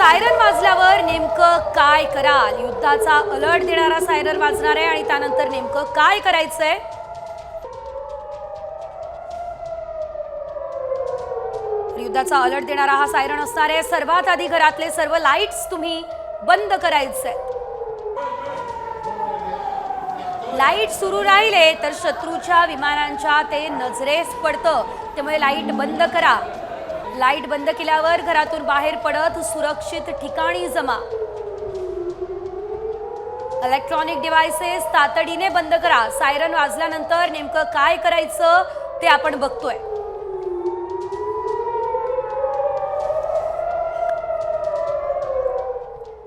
Siren वाजल्यावर नेमकं काय कराल? युद्धाचा अलर्ट देणारा सायरन वाजणार आहे आणि त्यानंतर नेमकं काय करायचंय? युद्धाचा अलर्ट देणारा हा सायरन असणार आहे. सर्वात आधी घरातले सर्व लाईट्स तुम्ही बंद करायचे. लाईट सुरू राहिले तर शत्रूच्या विमानांच्या ते नजरेस पडतं, त्यामुळे लाईट बंद करा. लाईट बंद केल्यावर घरातून बाहेर पडत सुरक्षित ठिकाणी जमा. इलेक्ट्रॉनिक डिव्हाइसेस तातडीने बंद करा. सायरन वाजल्यानंतर नेमकं काय करायचं ते आपण बघतोय.